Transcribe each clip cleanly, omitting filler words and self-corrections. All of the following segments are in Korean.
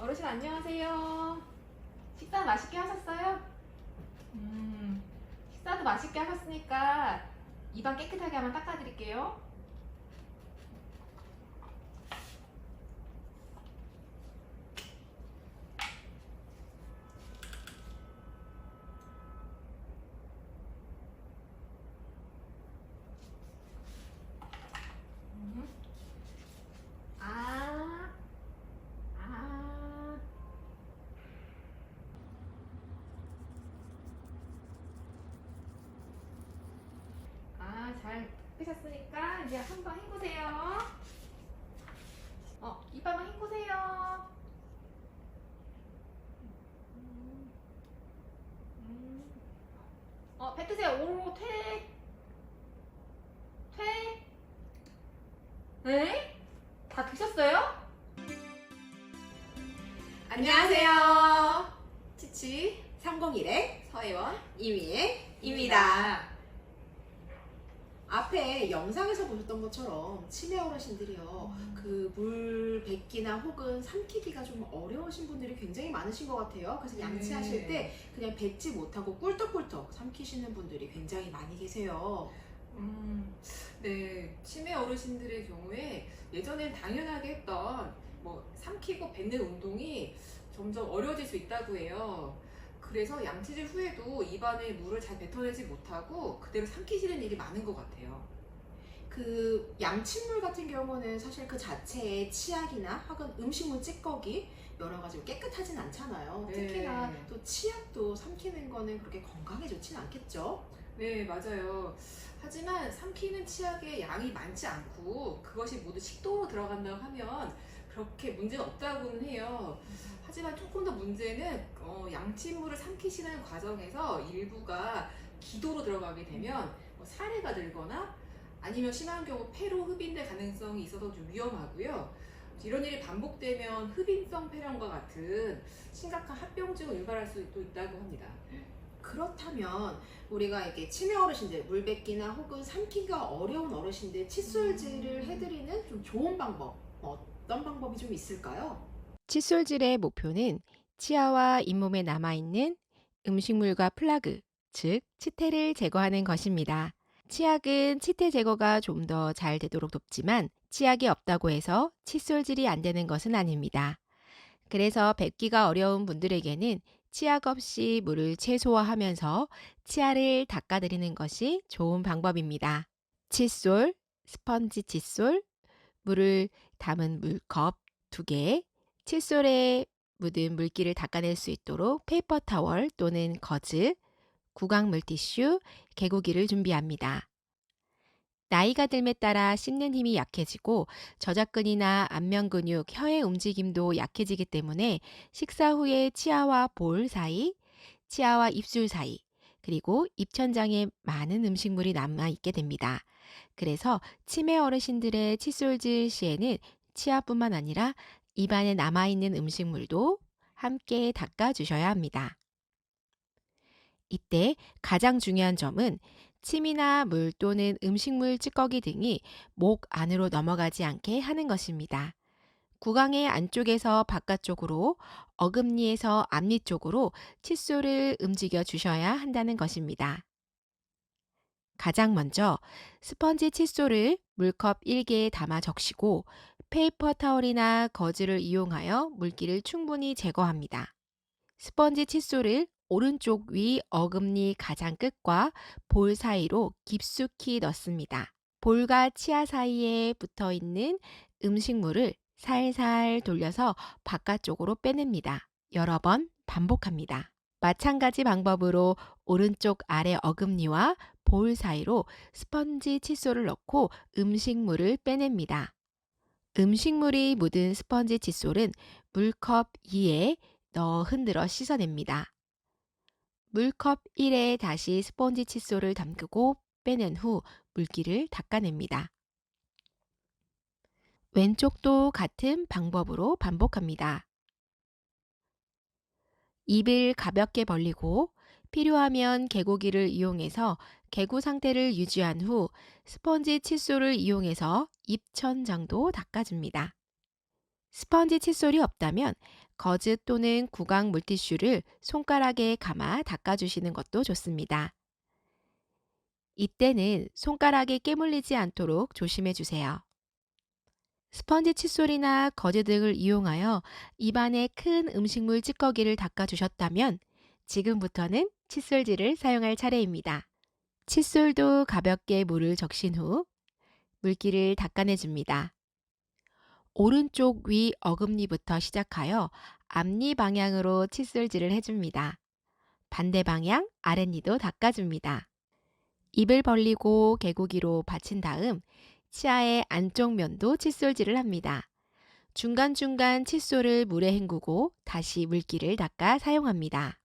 어르신 안녕하세요. 식사 맛있게 하셨어요? 음, 식사도 맛있게 하셨으니까 입안 깨끗하게 한번 닦아드릴게요. 음. 아, 아, 잘 닦으셨으니까 이제 한번 헹구세요. 입 한번 헹구세요. 음, 음. 뱉으세요. 오, 퇴. 네? 다 드셨어요? 안녕하세요. 치치 301의 서혜원. 이미애입니다. 앞에 영상에서 보셨던 것처럼 치매 어르신들이요. 그 물 뱉기나 혹은 삼키기가 좀 어려우신 분들이 굉장히 많으신 것 같아요. 그래서 양치하실 때 그냥 뱉지 못하고 꿀떡꿀떡 삼키시는 분들이 굉장히 많이 계세요. 음, 네, 치매 어르신들의 경우에 예전엔 당연하게 했던 삼키고 뱉는 운동이 점점 어려워질 수 있다고 해요. 그래서 양치질 후에도 입안에 물을 잘 뱉어내지 못하고 그대로 삼키시는 일이 많은 것 같아요. 그 양침물 같은 경우는 사실 그 자체에 치약이나 혹은 음식물 찌꺼기 여러 가지로 깨끗하진 않잖아요. 네. 특히나 또 치약도 삼키는 거는 그렇게 건강에 좋진 않겠죠? 네, 맞아요. 하지만 삼키는 치약의 양이 많지 않고 그것이 모두 식도로 들어간다고 하면 그렇게 문제는 없다고는 해요. 하지만 조금 더 문제는 양침물을 삼키시는 과정에서 일부가 기도로 들어가게 되면 사례가 들거나 아니면 심한 경우 폐로 흡인될 가능성이 있어서 좀 위험하고요. 이런 일이 반복되면 흡인성 폐렴과 같은 심각한 합병증을 유발할 수도 있다고 합니다. 그렇다면 우리가 이게 치매 어르신들, 물뱉기나 혹은 삼키기가 어려운 어르신들 칫솔질을 해드리는 좀 좋은 방법, 어떤 방법이 좀 있을까요? 칫솔질의 목표는 치아와 잇몸에 남아있는 음식물과 플라그, 즉 치태를 제거하는 것입니다. 치약은 치태 제거가 좀 더 잘 되도록 돕지만 치약이 없다고 해서 칫솔질이 안 되는 것은 아닙니다. 그래서 뱉기가 어려운 분들에게는 치약 없이 물을 최소화하면서 치아를 닦아드리는 것이 좋은 방법입니다. 칫솔, 스펀지 칫솔, 물을 담은 물컵 2개, 칫솔에 묻은 물기를 닦아낼 수 있도록 페이퍼 타월 또는 거즈, 구강 물티슈, 개고기를 준비합니다. 나이가 듦에 따라 씹는 힘이 약해지고 저작근이나 안면 근육, 혀의 움직임도 약해지기 때문에 식사 후에 치아와 볼 사이, 치아와 입술 사이, 그리고 입천장에 많은 음식물이 남아 있게 됩니다. 그래서 치매 어르신들의 칫솔질 시에는 치아뿐만 아니라 입안에 남아있는 음식물도 함께 닦아주셔야 합니다. 이때 가장 중요한 점은 침이나 물 또는 음식물 찌꺼기 등이 목 안으로 넘어가지 않게 하는 것입니다. 구강의 안쪽에서 바깥쪽으로, 어금니에서 앞니 쪽으로 칫솔을 움직여 주셔야 한다는 것입니다. 가장 먼저 스펀지 칫솔을 물컵 1개에 담아 적시고 페이퍼 타월이나 거즈를 이용하여 물기를 충분히 제거합니다. 스펀지 칫솔을 오른쪽 위 어금니 가장 끝과 볼 사이로 깊숙이 넣습니다. 볼과 치아 사이에 붙어 있는 음식물을 살살 돌려서 바깥쪽으로 빼냅니다. 여러 번 반복합니다. 마찬가지 방법으로 오른쪽 아래 어금니와 볼 사이로 스펀지 칫솔을 넣고 음식물을 빼냅니다. 음식물이 묻은 스펀지 칫솔은 물컵 2에 넣어 흔들어 씻어냅니다. 물컵 1에 다시 스펀지 칫솔을 담그고 빼낸 후 물기를 닦아냅니다. 왼쪽도 같은 방법으로 반복합니다. 입을 가볍게 벌리고 필요하면 개고기를 이용해서 개구 상태를 유지한 후 스펀지 칫솔을 이용해서 입천장도 닦아줍니다. 스펀지 칫솔이 없다면 거즈 또는 구강 물티슈를 손가락에 감아 닦아주시는 것도 좋습니다. 이때는 손가락이 깨물리지 않도록 조심해 주세요. 스펀지 칫솔이나 거즈 등을 이용하여 입안에 큰 음식물 찌꺼기를 닦아주셨다면 지금부터는 칫솔질을 사용할 차례입니다. 칫솔도 가볍게 물을 적신 후 물기를 닦아내줍니다. 오른쪽 위 어금니부터 시작하여 앞니 방향으로 칫솔질을 해줍니다. 반대 방향 아랫니도 닦아줍니다. 입을 벌리고 개구기로 받친 다음 치아의 안쪽 면도 칫솔질을 합니다. 중간중간 칫솔을 물에 헹구고 다시 물기를 닦아 사용합니다.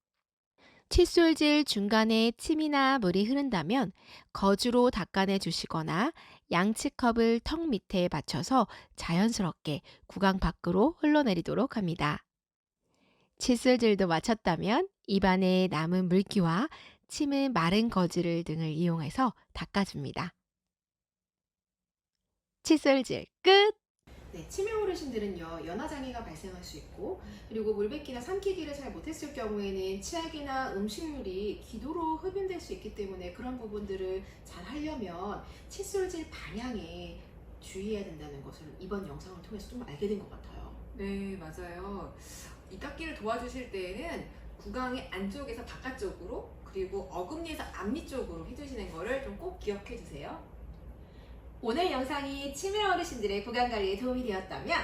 칫솔질 중간에 침이나 물이 흐른다면 거즈로 닦아내 주시거나 양치컵을 턱 밑에 받쳐서 자연스럽게 구강 밖으로 흘러내리도록 합니다. 칫솔질도 마쳤다면 입안에 남은 물기와 침은 마른 거즈를 등을 이용해서 닦아줍니다. 칫솔질 끝! 네, 치매 어르신들은요, 연화장애가 발생할 수 있고, 그리고 물뱉기나 삼키기를 잘 못했을 경우에는 치약이나 음식물이 기도로 흡연될 수 있기 때문에 그런 부분들을 잘 하려면 칫솔질 방향에 주의해야 된다는 것을 이번 영상을 통해서 좀 알게 된 것 같아요. 네, 맞아요. 이 닦기를 도와주실 때에는 구강의 안쪽에서 바깥쪽으로 그리고 어금니에서 앞니 쪽으로 해주시는 거를 좀 꼭 기억해 주세요. 오늘 영상이 치매 어르신들의 구강 관리에 도움이 되었다면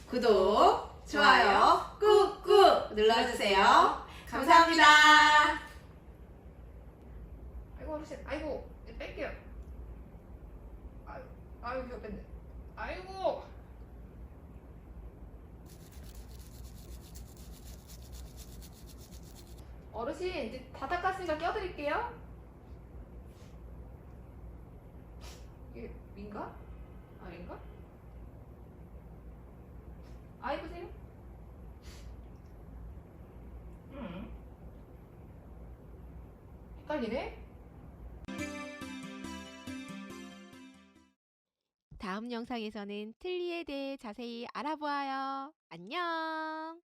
구독, 좋아요 꾹꾹 눌러주세요. 감사합니다. 아이고 어르신, 아이고 뺄게요. 아이고 이거 뺐네. 아이고. 어르신 이제 다 닦았으니까 껴드릴게요. 이게 민가? 아닌가? 아이 보세요. 헷갈리네. 다음 영상에서는 틀니에 대해 자세히 알아보아요. 안녕!